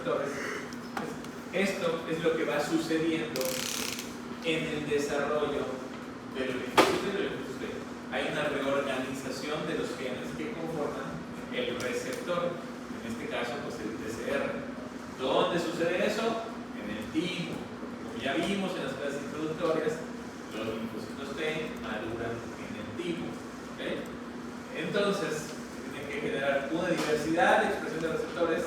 receptores, pues, esto es lo que va sucediendo en el desarrollo de los linfocitos y de los linfocitos B. Hay una reorganización de los genes que conforman el receptor, en este caso pues el TCR. ¿Dónde sucede eso? En el timo. Como ya vimos en las clases introductorias, los linfocitos T maduran en el timo. ¿Okay? Entonces, tiene que generar una diversidad de expresión de receptores,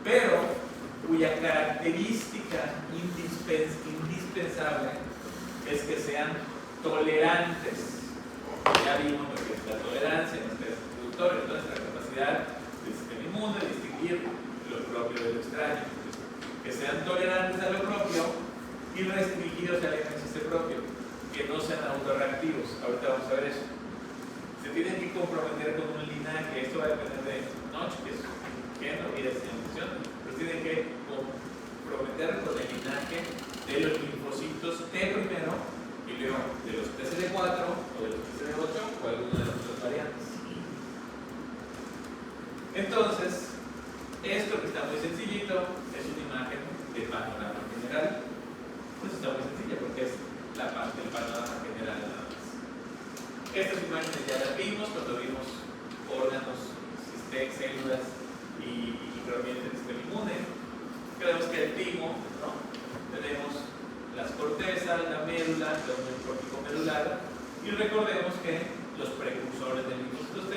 pero cuya característica indispensable es que sean tolerantes. Ya vimos lo que es la tolerancia en las clases introductorias, entonces la capacidad del sistema inmune de distinguir lo propio de lo extraño, que sean tolerantes a lo propio y restringidos al ejercicio propio, que no sean autorreactivos. Ahorita vamos a ver eso. Se tienen que comprometer con un linaje, esto va a depender de Notch, que es género y de señalización, pero tienen que comprometer con el linaje de los linfocitos T primero y luego de los TCD4 o de los TCD8 o alguna de las otras variantes. Entonces, esto que está muy sencillito es una imagen de panorama general. Pues está muy sencilla porque es la parte del panorama general nada más. Estas imágenes ya las vimos cuando vimos órganos, células y microambiente del sistema inmune. Vemos que el timo, ¿no? Tenemos las cortezas, la médula, la unión córtico-medular, y recordemos que los precursores del linfocitos T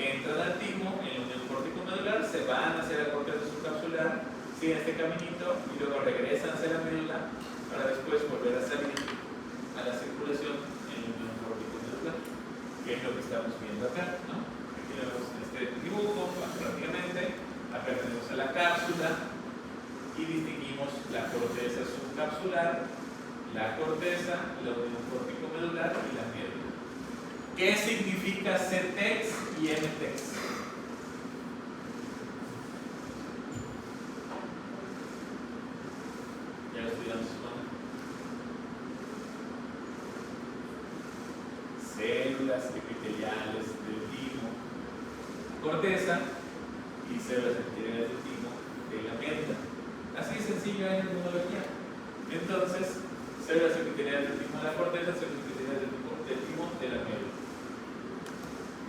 entran al timo en la unión córtico-medular, se van hacia la corteza subcapsular, siguen este caminito y luego regresan hacia la médula para después volver a salir a la circulación en la unión córtico-medular, que es lo que estamos viendo acá, ¿no? Aquí lo vemos en este dibujo prácticamente. Acá tenemos a la cápsula y distinguimos la corteza subcapsular, la corteza, la unión córtico-medular y la médula. ¿Qué significa CTEX y MTEX? Ya lo estudiamos con células epiteliales del timo, corteza, y células epiteliales del timo de la médula. Así de sencillo es en inmunología. Entonces, células epiteliales del timo de la corteza, células epiteliales del timo de la médula.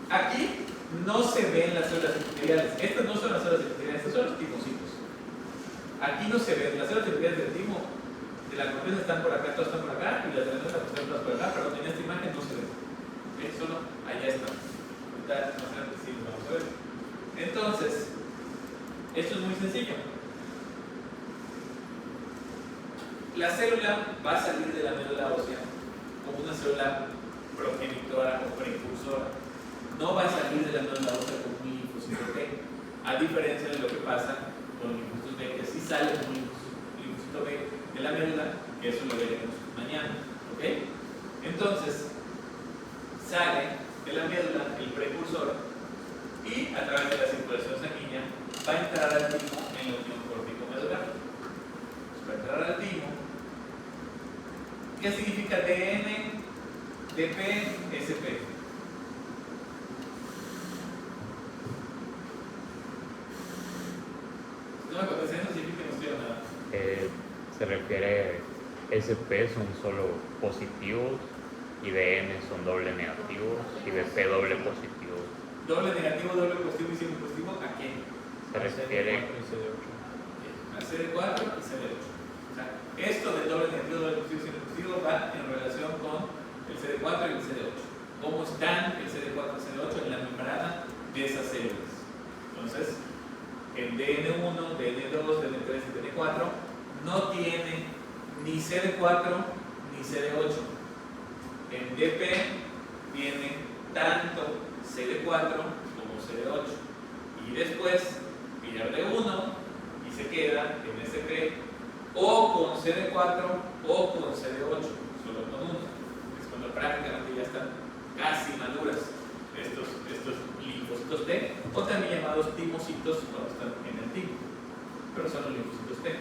Aquí no se ven las células epiteliales. Estas no son las células epiteliales, estas son los timocitos. Aquí no se ven las células epiteliales del timo de la corteza, están por acá, todas están por acá, y las demás están todas por acá, pero en esta imagen no se ven. Solo allá están. Ahorita más adelante sí lo vamos a ver. Entonces, esto es muy sencillo. La célula va a salir de la médula ósea como una célula progenitora o precursora. No va a salir de la médula ósea como un linfocito T, a diferencia de lo que pasa con los linfocitos B, que sí sale como un linfocito B de la médula, que eso lo veremos mañana. ¿Ok? Entonces, sale de la médula el precursor y a través de la circulación sanguínea va a entrar al timo en la unión córtico-medular. Va a entrar al timo. ¿Qué significa DN, DP, SP? No me contesté, no significa que no estoy nada. Se refiere, SP son solo positivos y DN son doble negativos y DP doble positivo. Doble negativo, doble positivo y siempre positivo, ¿a quién? Se refiere a CD4 y CD8. O sea, esto de doble negativo, doble positivo y siempre positivo va en relación con el CD4 y el CD8. ¿Cómo están el CD4 y el CD8 en la membrana de esas células? Entonces, en DN1, DN2, DN3 y DN4 no tiene ni CD4 ni CD8. En DP tiene tanto CD4 como CD8 y después pierde uno y se queda en SP o con CD4 o con CD8, solo con uno. Es cuando prácticamente ya están casi maduras estos linfocitos T, o también llamados timocitos cuando están en el timo, pero son los linfocitos T.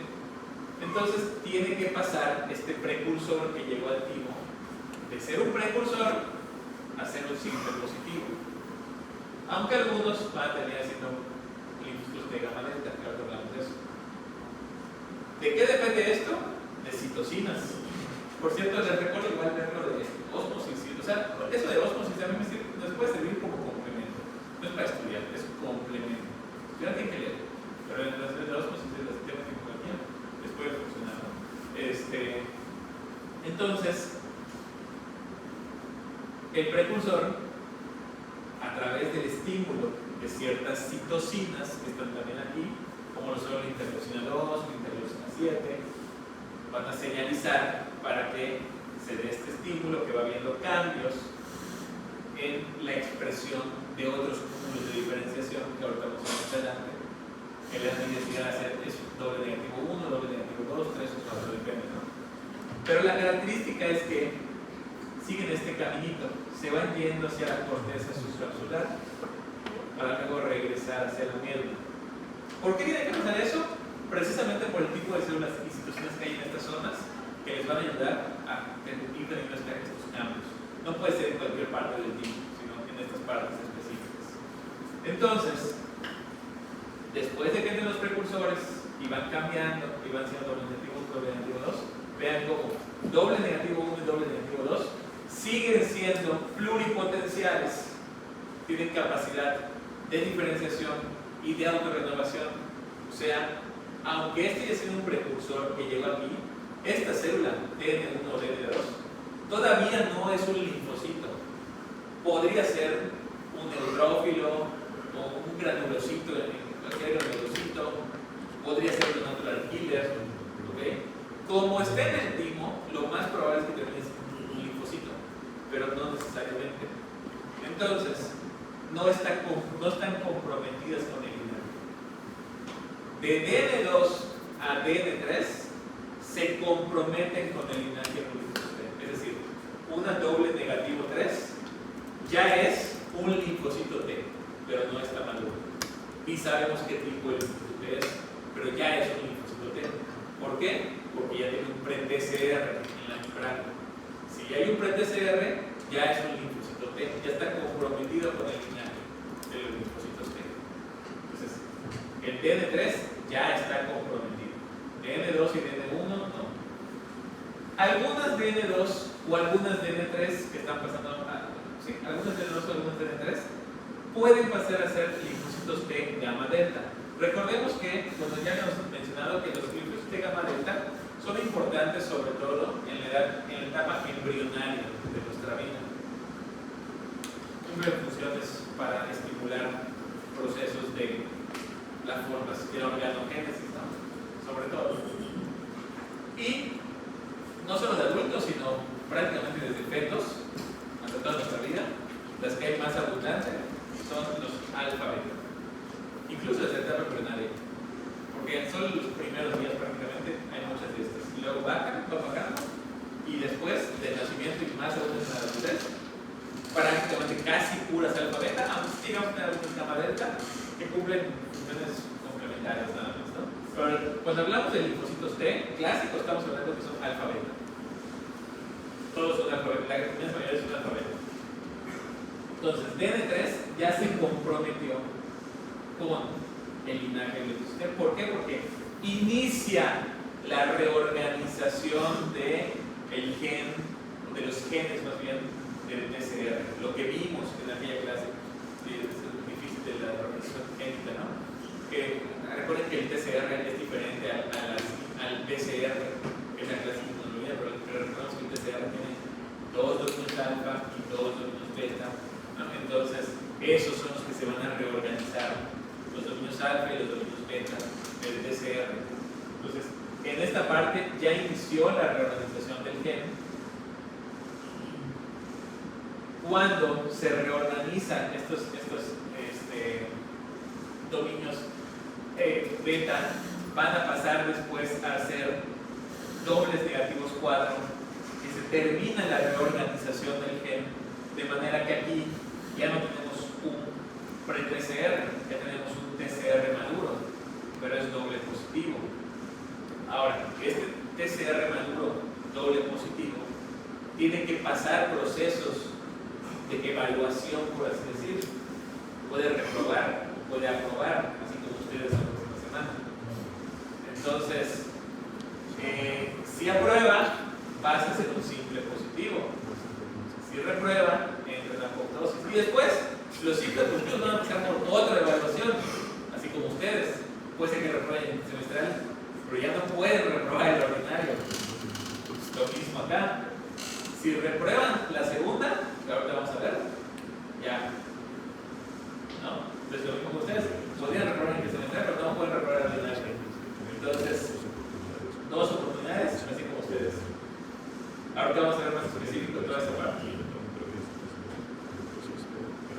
Entonces tiene que pasar este precursor que llegó al timo de ser un precursor a ser un simple positivo, aunque algunos van a terminar siendo linfocitos de gamma delta, que ahora hablamos de eso. ¿De qué depende esto? De citocinas. Por cierto, les recuerdo igual verlo de ósmosis. O sea, eso de ósmosis a mí nos puede servir como complemento. No es para estudiar, es complemento. Yo no tengo que leer, pero en las de ósmosis de los sistemas de economía les puede funcionar. Entonces, el precursor, a través del estímulo de ciertas citocinas que están también aquí, como lo son la interleucina 2, la interleucina 7, van a señalizar para que se dé este estímulo, que va habiendo cambios en la expresión de otros cúmulos de diferenciación que ahorita vamos a ver más adelante, que le dan necesidad de hacer es doble negativo 1, doble negativo 2, 3 o 4, depende, ¿no? Pero la característica es que siguen este caminito, se van yendo hacia la corteza subcapsular para luego regresar hacia la médula. ¿Por qué tiene que pasar eso? Precisamente por el tipo de células y citocinas que hay en estas zonas que les van a ayudar a ir teniendo estos cambios. No puede ser en cualquier parte del tipo, sino en estas partes específicas. Entonces, después de que entren los precursores y van cambiando y van siendo doble negativo 1, doble negativo 2, vean cómo doble negativo 1 y doble negativo 2 siguen siendo pluripotenciales, tienen capacidad de diferenciación y de autorrenovación. O sea, aunque este ya sea un precursor que llegó aquí, esta célula DN1 o DN2 todavía no es un linfocito. Podría ser un neutrófilo o un granulocito, cualquier granulocito, podría ser un natural killer. ¿Okay? Como esté en el timo, lo más probable es que termine siendo un linfocito, pero no necesariamente. Entonces, no están comprometidas con el linaje. De DN2 a DN3 se comprometen con el linaje pluripotencial. Es decir, una doble negativo 3 ya es un linfocito T, pero no está maduro. Y sabemos qué tipo de linfocito T es, pero ya es un linfocito T. ¿Por qué? Porque ya tiene un pre-TCR en la membrana. Si hay un pre-TCR, ya es un linfocito T, ya está comprometido con el linaje de los linfocitos T. Entonces, el DN3 ya está comprometido. DN2 y DN1 no. Algunas DN2 o algunas DN3 que están pasando algunas DN2 o algunas DN3 pueden pasar a ser linfocitos T gamma delta. Recordemos que, bueno, ya hemos mencionado que los linfocitos T gamma delta son importantes sobre todo en la etapa embrionaria de nuestra vida. Cumplen funciones para estimular procesos de la formación de la organogénesis, ¿no? Sobre todo. Y no solo de adultos, sino prácticamente desde fetos hasta toda nuestra vida, las que hay más abundantes son los alfa-beta, incluso desde la etapa embrionaria, porque son los primeros días prácticamente, hay muchas de estas, y luego van bajando, y después del nacimiento y más aún en la adultez, prácticamente casi puras alfa-beta, aunque llegamos a tener algunas gamma-delta que cumplen funciones complementarias nada más, ¿no? Pero cuando hablamos de linfocitos T clásicos, estamos hablando que son alfa-beta. Todos son alfa-beta, la inmensa mayoría son alfa-beta. Entonces, DN3 ya se comprometió con el linaje del linfocito T. ¿Por qué? Porque inicia la reorganización del gen, de los genes más bien, del TCR, lo que vimos en aquella clase difícil de la reorganización génica, ¿no? Que recuerden que el TCR es diferente al PCR, que es la clase de inmunología, pero recordemos que el TCR tiene 2 dominios alfa y 2 dominios beta, ¿no? Entonces, esos son los que se van a reorganizar, los dominios alfa y los dominios beta del TCR. Entonces, en esta parte ya inició la reorganización del gen. Cuando se reorganizan estos dominios beta, van a pasar después a ser dobles negativos 4, y se termina la reorganización del gen, de manera que aquí ya no tenemos un pre-TCR, ya tenemos un TCR maduro, pero es doble positivo. Ahora, este TCR maduro doble positivo tiene que pasar procesos de evaluación, por así decir. Puede reprobar, puede aprobar, así como ustedes la próxima semana. Entonces, Si aprueba, pasa a ser un simple positivo. Si reprueba, entra en apoptosis. Y después, los simples positivos van a pasar por otra evaluación, así como ustedes. Puede ser que reprueben el semestral, pero ya no pueden reprobar el ordinario. Lo mismo acá. Si reprueban la segunda, que ahorita vamos a ver, ya. ¿No? Entonces, lo mismo que ustedes. Podrían reprobar en el semestral, pero no pueden reprobar el ordinario. Entonces, dos oportunidades, así como ustedes. Ahorita vamos a ver más específico toda esta parte.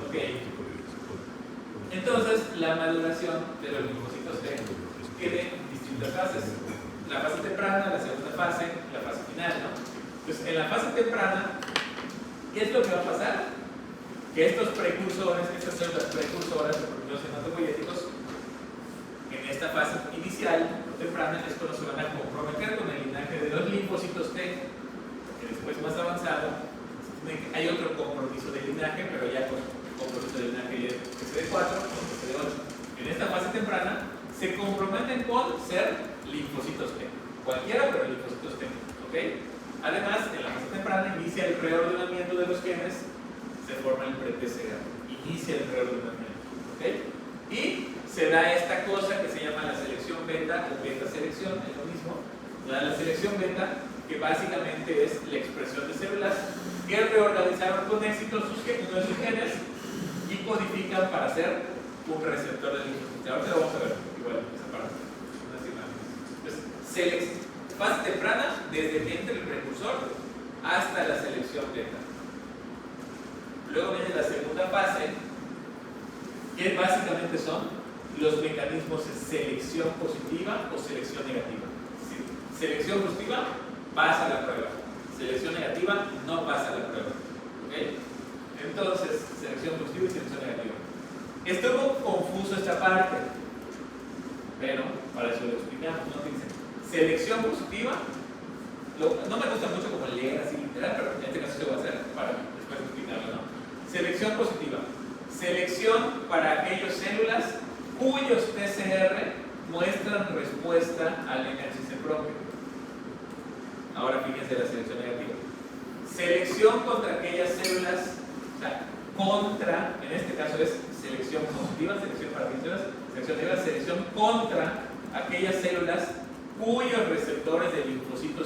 Ok. Entonces, la maduración de los linfocitos T tiene distintas fases. La fase temprana, la segunda fase, la fase final, ¿no? Entonces, en la fase temprana, ¿qué es lo que va a pasar? Que estos precursores, estas son las precursoras de proteínas hematopoyéticos, en esta fase inicial o temprana es cuando se van a comprometer con el linaje de los linfocitos T, que después más avanzado hay otro compromiso de linaje, pero ya con compromiso de linaje CD4 o CD8. En esta fase temprana se comprometen con ser linfocitos T, cualquiera, pero linfocitos T, ¿ok? Además, en la fase temprana inicia el reordenamiento de los genes, se forma el pre-TCA, inicia el reordenamiento, ¿ok? Y se da esta cosa que se llama la selección beta o beta selección, es lo mismo. La selección beta, que básicamente es la expresión de células que reorganizaron con éxito uno de sus genes y codifican para ser un receptor de linfocitos. Ahora lo vamos a ver, igual, esa parte. Entonces, fase temprana, desde que entra el precursor hasta la selección beta. Luego viene la segunda fase, que básicamente son los mecanismos de selección positiva o selección negativa. Sí. Selección positiva pasa la prueba, selección negativa no pasa la prueba. ¿Okay? Entonces, selección positiva y selección negativa. Estuvo confuso esta parte, pero para eso lo explicamos. ¿No? Dice, selección positiva, no me gusta mucho como leer así literal, pero en este caso se va a hacer para después explicarlo, ¿no? Selección positiva. Selección para aquellas células cuyos PCR muestran respuesta al NHC propio. Ahora fíjense la selección negativa. Selección contra aquellas células, o sea, contra, en este caso es selección positiva, selección para aquellas células, selección negativa, selección contra aquellas células cuyos receptores de linfocitos